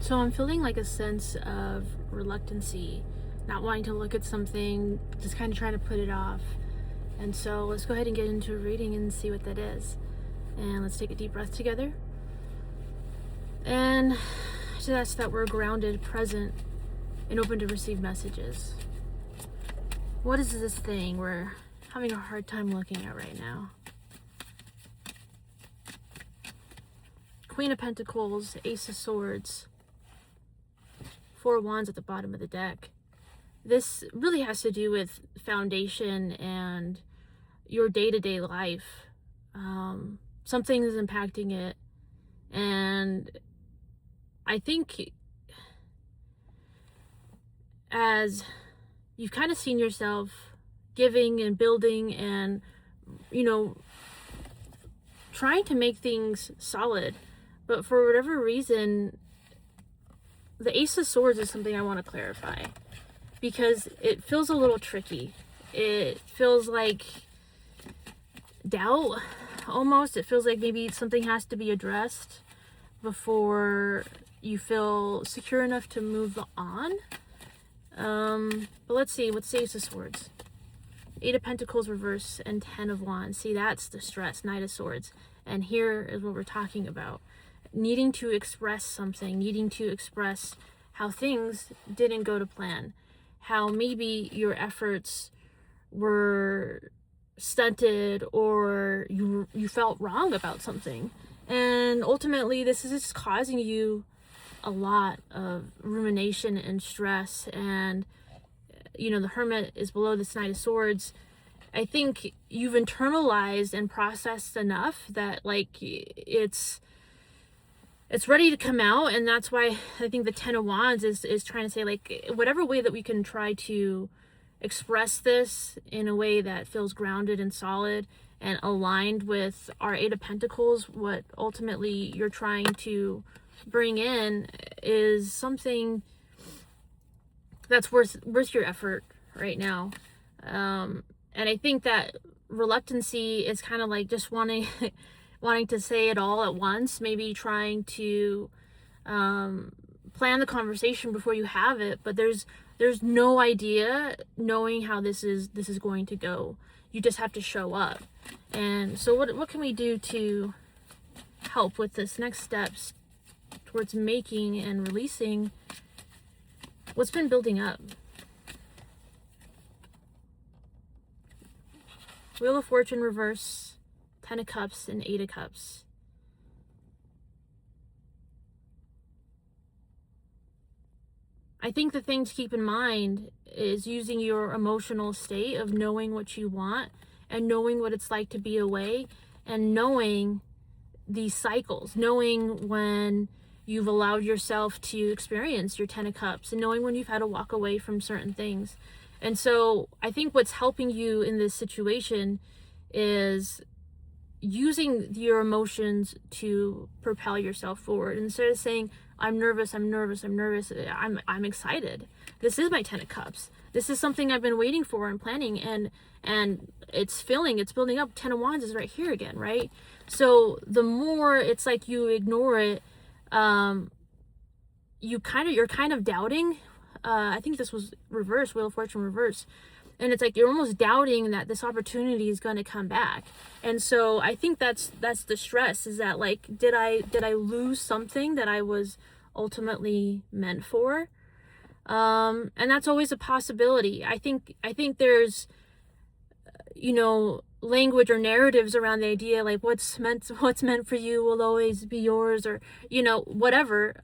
So I'm feeling like a sense of reluctancy, not wanting to look at something, just kind of trying to put it off. And so let's go ahead and get into a reading and see what that is. And let's take a deep breath together. And just ask that we're grounded, present, and open to receive messages. What is this thing we're having a hard time looking at right now? Queen of Pentacles, Ace of Swords, Four of Wands at the bottom of the deck. This really has to do with foundation and your day-to-day life. Something is impacting it. And I think as you've kind of seen yourself giving and building and, trying to make things solid, but for whatever reason, the Ace of Swords is something I want to clarify because it feels a little tricky. It feels like doubt almost. It feels like maybe something has to be addressed before you feel secure enough to move on. But let's see, what's the Ace of Swords? Eight of Pentacles reverse and 10 of Wands. See, that's the stress, Knight of Swords. And here is what we're talking about. Needing to express something, needing to express how things didn't go to plan, how maybe your efforts were stunted or you felt wrong about something. And ultimately, this is just causing you a lot of rumination and stress. And, the Hermit is below this Knight of Swords. I think you've internalized and processed enough that, it's ready to come out. And that's why I think the 10 of Wands is trying to say, whatever way that we can try to express this in a way that feels grounded and solid and aligned with our Eight of Pentacles, what ultimately you're trying to bring in is something that's worth your effort right now. And I think that reluctancy is kind of like just wanting to say it all at once, maybe trying to plan the conversation before you have it, but there's no idea knowing how this is going to go. You just have to show up. And so what can we do to help with this next steps towards making and releasing what's been building up? Wheel of Fortune reverse, 10 of Cups, and 8 of Cups. I think the thing to keep in mind is using your emotional state of knowing what you want and knowing what it's like to be away and knowing these cycles, knowing when you've allowed yourself to experience your 10 of Cups and knowing when you've had to walk away from certain things. And so I think what's helping you in this situation is using your emotions to propel yourself forward. Instead of saying, I'm nervous, I'm excited. This is my 10 of Cups. This is something I've been waiting for and planning, and it's building up. 10 of Wands is right here again, right? So the more it's like you ignore it, you're kind of doubting. I think this was reverse, Wheel of Fortune reverse. And it's like you're almost doubting that this opportunity is going to come back. And so I think that's the stress, is that did I lose something that I was ultimately meant for? And that's always a possibility. I think there's language or narratives around the idea what's meant for you will always be yours, or whatever.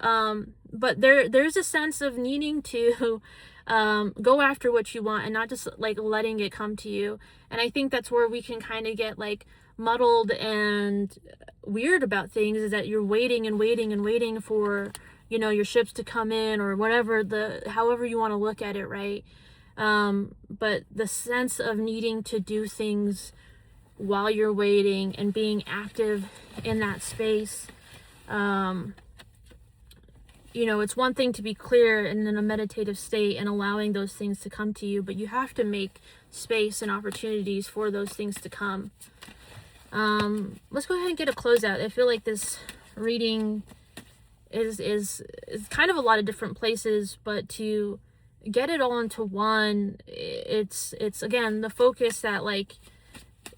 But there's a sense of needing to go after what you want and not just letting it come to you. And I think that's where we can kind of get muddled and weird about things, is that you're waiting and waiting and waiting for your ships to come in, or however you want to look at it, right? But the sense of needing to do things while you're waiting and being active in that space, it's one thing to be clear and in a meditative state and allowing those things to come to you, but you have to make space and opportunities for those things to come. Let's go ahead and get a closeout. I feel like this reading is kind of a lot of different places, but to get it all into one, it's again the focus that, like,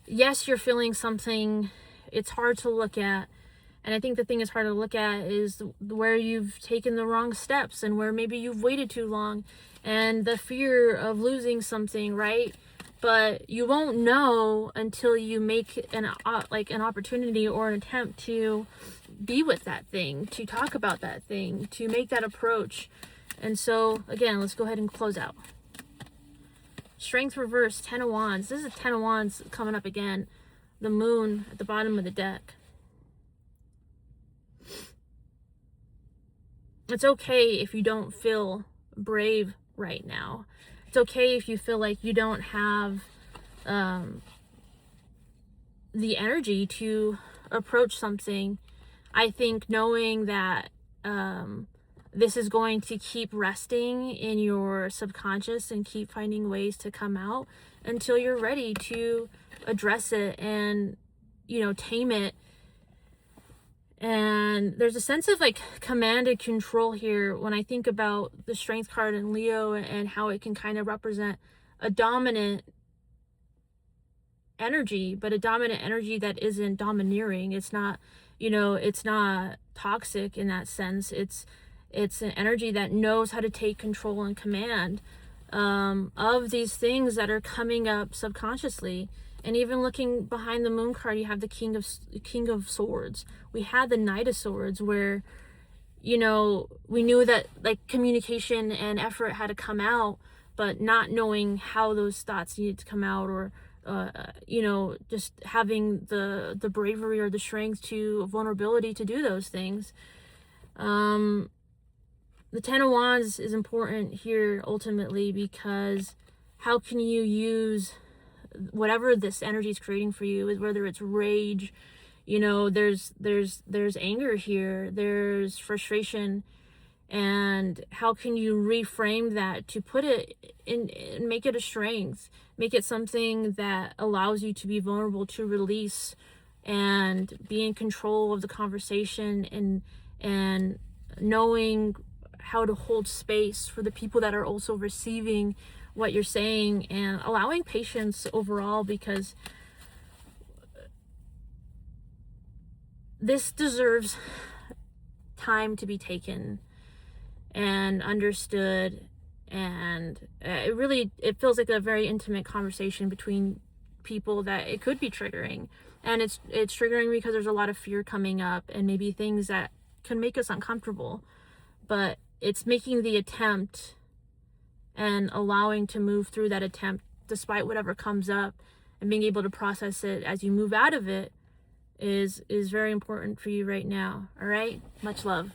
yes, you're feeling something, it's hard to look at. And I think the thing is hard to look at is where you've taken the wrong steps and where maybe you've waited too long and the fear of losing something, right? But you won't know until you make an opportunity or an attempt to be with that thing, to talk about that thing, to make that approach. And so again, let's go ahead and close out. Strength reverse, 10 of Wands. This is 10 of Wands coming up again. The moon at the bottom of the deck. It's okay if you don't feel brave right now. It's okay if you feel like you don't have the energy to approach something. I think knowing that this is going to keep resting in your subconscious and keep finding ways to come out until you're ready to address it and, you know, tame it. And there's a sense of like command and control here when I think about the Strength card in Leo and how it can kind of represent a dominant energy, but a dominant energy that isn't domineering. It's not, you know, it's not toxic in that sense. It's an energy that knows how to take control and command of these things that are coming up subconsciously. And even looking behind the moon card, you have the King of Swords. We had the Knight of Swords where, you know, we knew that like communication and effort had to come out, but not knowing how those thoughts needed to come out, or you know, just having the bravery or the strength to vulnerability to do those things. The 10 of Wands is important here ultimately, because how can you use whatever this energy is creating for you, is whether it's rage, you know, there's anger here, there's frustration, and how can you reframe that to put it in, make it a strength, make it something that allows you to be vulnerable, to release and be in control of the conversation, and knowing how to hold space for the people that are also receiving what you're saying, and allowing patience overall, because this deserves time to be taken and understood. And it feels like a very intimate conversation between people that it could be triggering, and it's triggering because there's a lot of fear coming up and maybe things that can make us uncomfortable, but it's making the attempt and allowing to move through that attempt despite whatever comes up, and being able to process it as you move out of it is very important for you right now. All right, much love.